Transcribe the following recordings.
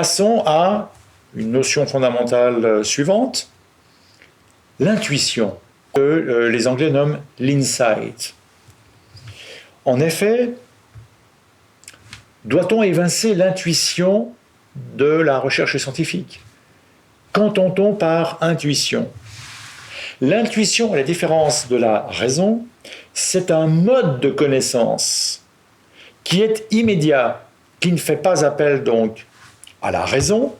Passons à une notion fondamentale suivante, l'intuition, que les Anglais nomment l'insight. En effet, doit-on évincer l'intuition de la recherche scientifique? Qu'entend-on par intuition? L'intuition, à la différence de la raison, c'est un mode de connaissance qui est immédiat, qui ne fait pas appel donc à la raison,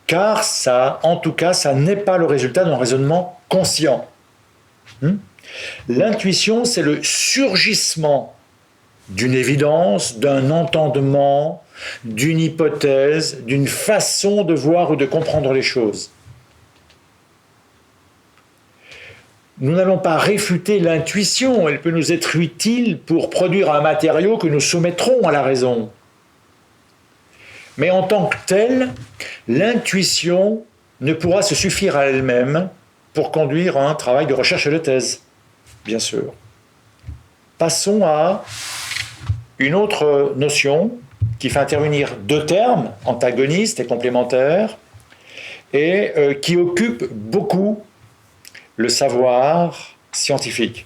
car ça, en tout cas, ça n'est pas le résultat d'un raisonnement conscient. L'intuition, c'est le surgissement d'une évidence, d'un entendement, d'une hypothèse, d'une façon de voir ou de comprendre les choses. Nous n'allons pas réfuter l'intuition, elle peut nous être utile pour produire un matériau que nous soumettrons à la raison. Mais en tant que telle, l'intuition ne pourra se suffire à elle-même pour conduire à un travail de recherche et de thèse, bien sûr. Passons à une autre notion qui fait intervenir deux termes, antagonistes et complémentaires, et qui occupent beaucoup le savoir scientifique.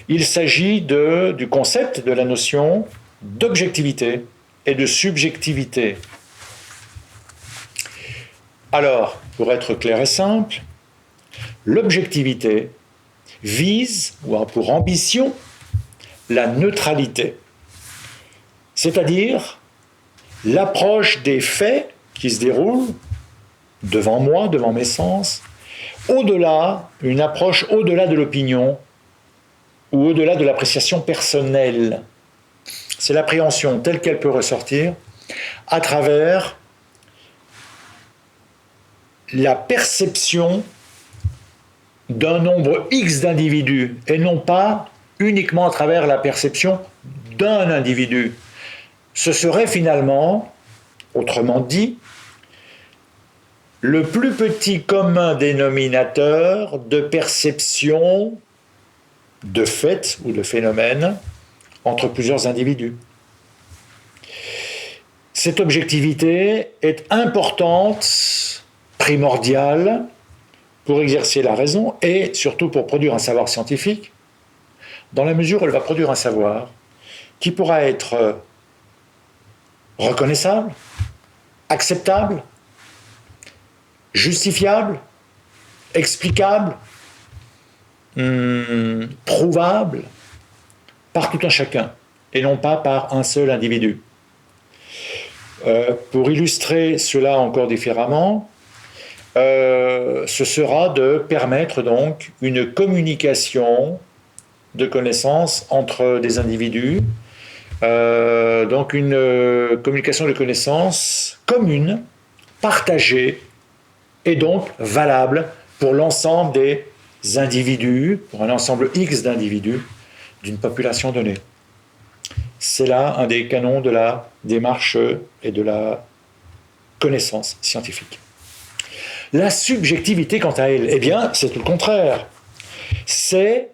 Il s'agit du concept de la notion d'objectivité et de subjectivité. Alors, pour être clair et simple, l'objectivité vise, ou a pour ambition, la neutralité, c'est-à-dire l'approche des faits qui se déroulent devant moi, devant mes sens, au-delà, une approche au-delà de l'opinion ou au-delà de l'appréciation personnelle. C'est l'appréhension telle qu'elle peut ressortir à travers la perception d'un nombre X d'individus et non pas uniquement à travers la perception d'un individu. Ce serait finalement, autrement dit, le plus petit commun dénominateur de perception de faits ou de phénomènes entre plusieurs individus. Cette objectivité est importante, primordiale, pour exercer la raison et surtout pour produire un savoir scientifique, dans la mesure où elle va produire un savoir qui pourra être reconnaissable, acceptable, justifiable, explicable, prouvable par tout un chacun et non pas par un seul individu. Pour illustrer cela encore différemment, ce sera de permettre donc une communication de connaissances entre des individus, donc une communication de connaissances commune, partagée et donc valable pour l'ensemble des individus, pour un ensemble X d'individus d'une population donnée. C'est là un des canons de la démarche et de la connaissance scientifique. La subjectivité, quant à elle, eh bien, c'est tout le contraire. C'est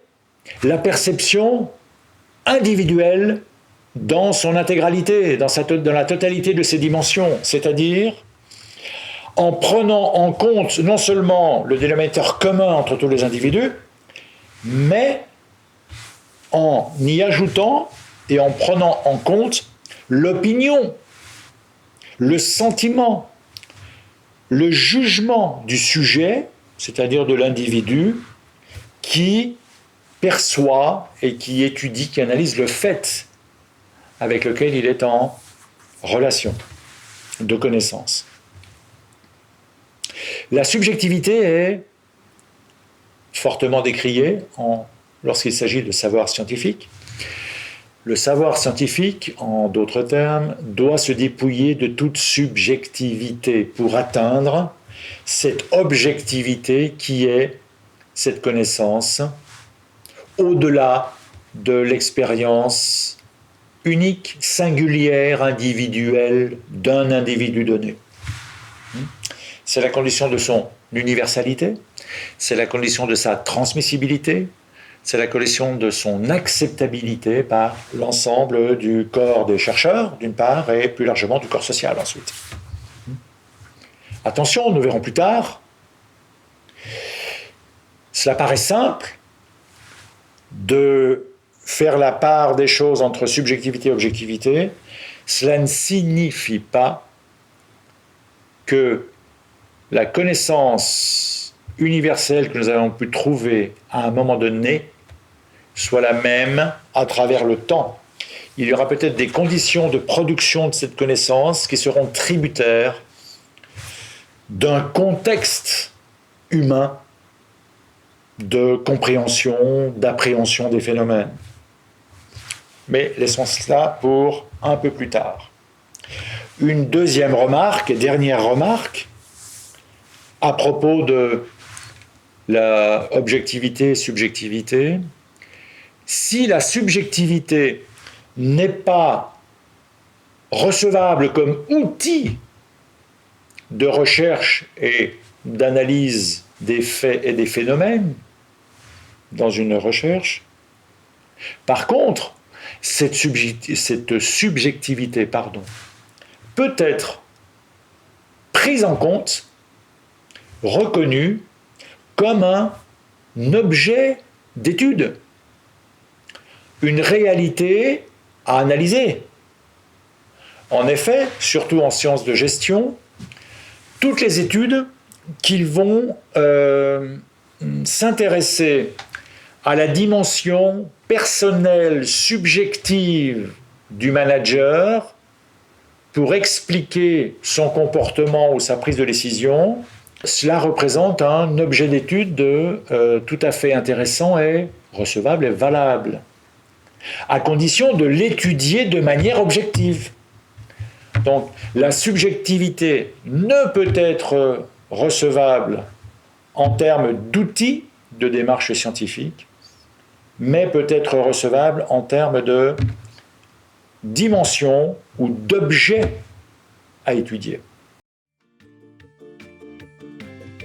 la perception individuelle dans son intégralité, dans la totalité de ses dimensions, c'est-à-dire en prenant en compte non seulement le dénominateur commun entre tous les individus, mais en y ajoutant et en prenant en compte l'opinion, le sentiment, le jugement du sujet, c'est-à-dire de l'individu, qui perçoit et qui étudie, qui analyse le fait avec lequel il est en relation de connaissance. La subjectivité est fortement décriée lorsqu'il s'agit de savoir scientifique. Le savoir scientifique, en d'autres termes, doit se dépouiller de toute subjectivité pour atteindre cette objectivité qui est cette connaissance au-delà de l'expérience unique, singulière, individuelle d'un individu donné. C'est la condition de son universalité, c'est la condition de sa transmissibilité, c'est la condition de son acceptabilité par l'ensemble du corps des chercheurs, d'une part, et plus largement du corps social ensuite. Attention, nous verrons plus tard, cela paraît simple de faire la part des choses entre subjectivité et objectivité. Cela ne signifie pas que la connaissance universelle que nous avons pu trouver à un moment donné soit la même à travers le temps. Il y aura peut-être des conditions de production de cette connaissance qui seront tributaires d'un contexte humain de compréhension, d'appréhension des phénomènes. Mais laissons cela pour un peu plus tard. Une deuxième remarque, et dernière remarque, à propos de la objectivité et subjectivité. Si la subjectivité n'est pas recevable comme outil de recherche et d'analyse des faits et des phénomènes dans une recherche, par contre, cette subjectivité peut être prise en compte, reconnue comme un objet d'étude, une réalité à analyser. En effet, surtout en sciences de gestion, toutes les études qui vont s'intéresser à la dimension personnelle, subjective du manager pour expliquer son comportement ou sa prise de décision, cela représente un objet d'étude tout à fait intéressant et recevable et valable, à condition de l'étudier de manière objective. Donc la subjectivité ne peut être recevable en termes d'outils de démarche scientifique, mais peut être recevable en termes de dimension ou d'objet à étudier.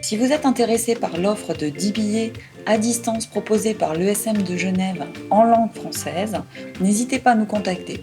Si vous êtes intéressé par l'offre de 10 billets à distance proposée par l'ESM de Genève en langue française, n'hésitez pas à nous contacter.